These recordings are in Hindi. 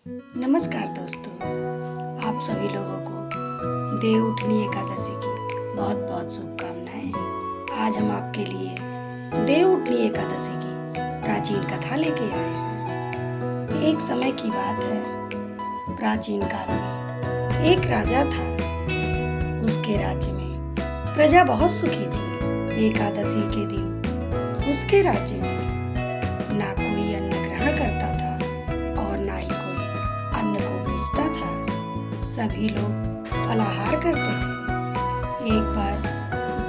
नमस्कार दोस्तों, आप सभी लोगों को देवउठनी एकादशी की बहुत बहुत शुभकामनाएं। आज हम आपके लिए देवउठनी एकादशी की प्राचीन कथा लेके आए हैं। एक समय की बात है, प्राचीन काल में एक राजा था। उसके राज्य में प्रजा बहुत सुखी थी। एकादशी के दिन उसके राज्य में ना कोई अन्न ग्रहण करता था और ना ही कोई अन्न को बेचता था। सभी लोग फलाहार करते थे। एक बार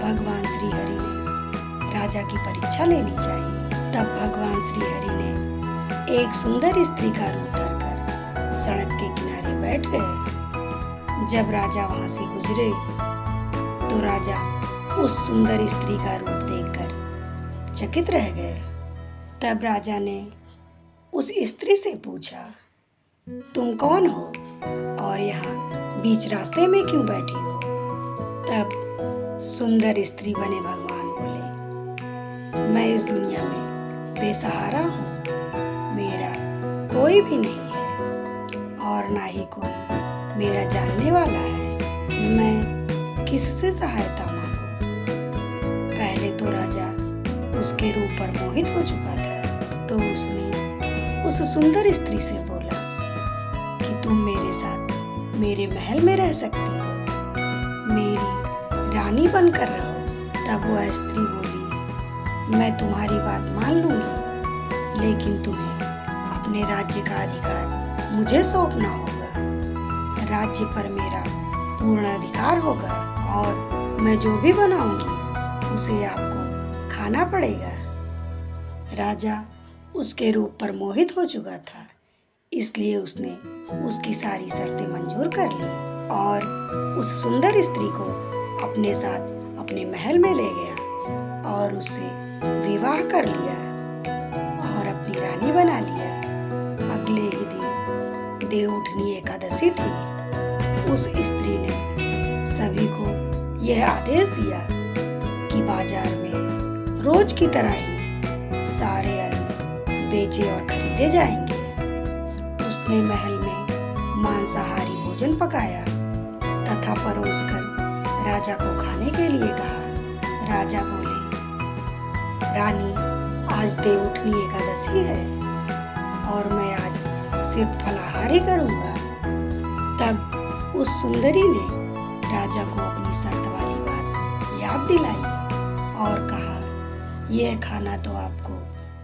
भगवान श्री हरि ने राजा की परीक्षा लेनी चाहिए। तब भगवान श्री हरि ने एक सुंदर स्त्री का रूप धरकर सड़क के किनारे बैठ गए। जब राजा वहां से गुजरे तो राजा उस सुंदर स्त्री का रूप देखकर चकित रह गए। तब राजा ने उस स्त्री से पूछा, तुम कौन हो और यहाँ बीच रास्ते में क्यों बैठी हो? तब सुंदर स्त्री बने भगवान बोले, मैं इस दुनिया में बेसहारा हूँ। मेरा कोई भी नहीं है और ना ही कोई मेरा जानने वाला है। मैं किससे सहायता मांगू? पहले तो राजा उसके रूप पर मोहित हो चुका था, तो उसने उस सुंदर स्त्री से बोला कि तुम मेरे साथ मेरे महल में रह सकती हो, मेरी रानी बनकर रहो। तब वह स्त्री बोली, मैं तुम्हारी बात मान लूंगी, लेकिन तुम्हें अपने राज्य का अधिकार मुझे सौंपना होगा। राज्य पर मेरा पूर्ण अधिकार होगा और मैं जो भी बनाऊंगी उसे आपको खाना पड़ेगा। राजा उसके रूप पर मोहित हो चुका था, इसलिए उसने उसकी सारी शर्तें मंजूर कर ली और उस सुंदर स्त्री को अपने साथ अपने महल में ले गया और उससे विवाह कर लिया और अपनी रानी बना लिया। अगले ही दिन देवउठनी एकादशी थी। उस स्त्री ने सभी को यह आदेश दिया कि बाजार में रोज की तरह ही सारे अन्न बेचे और खरीदे जाएंगे। उसने महल में मांसाहारी भोजन पकाया तथा परोसकर राजा को खाने के लिए कहा। राजा बोले, रानी, आज देवउठनी एकादशी है और मैं आज सिर्फ फलाहार ही करूंगा। तब उस सुंदरी ने राजा को अपनी शर्त वाली बात याद दिलाई और कहा, यह खाना तो आपको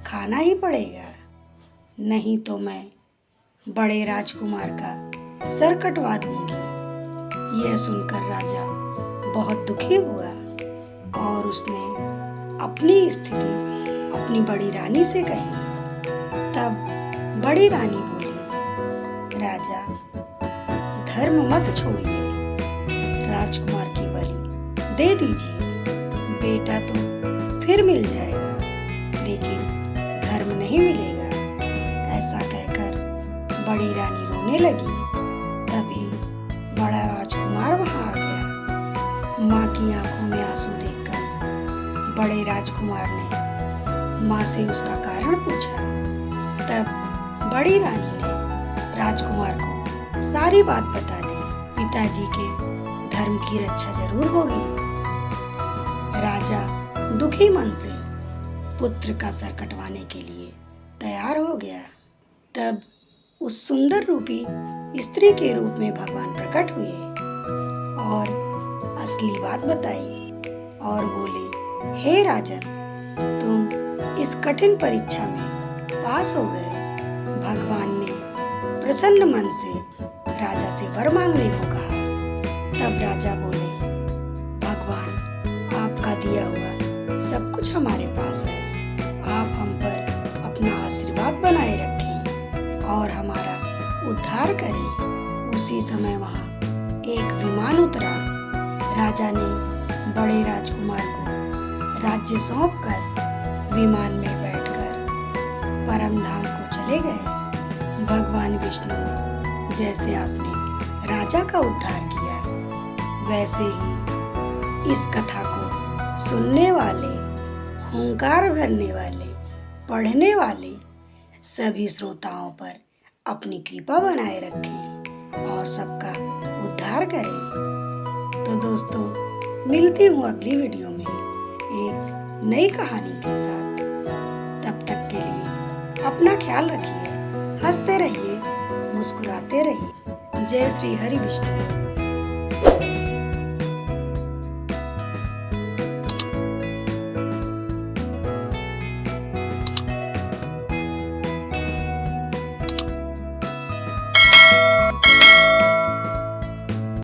खाना ही पड़ेगा, नहीं तो मैं बड़े राजकुमार का सर कटवा दूंगी। यह सुनकर राजा बहुत दुखी हुआ और उसने अपनी स्थिति अपनी बड़ी रानी से कही। तब बड़ी रानी बोली, राजा, धर्म मत छोड़िए, राजकुमार की बलि दे दीजिए। बेटा तो फिर मिल जाएगा, लेकिन धर्म नहीं मिलेगा। ऐसा कहकर बड़ी रानी रोने लगी। तभी बड़ा राजकुमार वहां आ गया। माँ की आंखों में आंसू देखकर बड़े राजकुमार ने माँ से उसका कारण पूछा। तब बड़ी रानी ने राजकुमार को सारी बात बता दी। पिताजी के धर्म की रक्षा जरूर होगी। राजा दुखी मन से पुत्र का सर कटवाने के लिए तैयार हो गया। तब उस सुंदर रूपी स्त्री के रूप में भगवान प्रकट हुए और असली बात बताई और बोले, हे राजन, तुम इस कठिन परीक्षा में पास हो गए। भगवान ने प्रसन्न मन से राजा से वर मांगने को कहा। तब राजा बोले, भगवान, आपका दिया हुआ सब कुछ हमारे पास है। आप हम पर अपना आशीर्वाद बनाए रखें और हमारा उद्धार करें। उसी समय वहां एक विमान उतरा। राजा ने बड़े राजकुमार को राज्य सौंपकर विमान में बैठकर परम धाम को चले गए। भगवान विष्णु जैसे आपने राजा का उद्धार किया, वैसे ही इस कथा को सुनने वाले, हुंकार भरने वाले, पढ़ने वाले सभी श्रोताओं पर अपनी कृपा बनाए रखें और सबका उद्धार करें। तो दोस्तों, मिलती हूँ अगली वीडियो में एक नई कहानी के साथ। तब तक के लिए अपना ख्याल रखिए, हंसते रहिए, मुस्कुराते रहिए। जय श्री हरि विष्णु।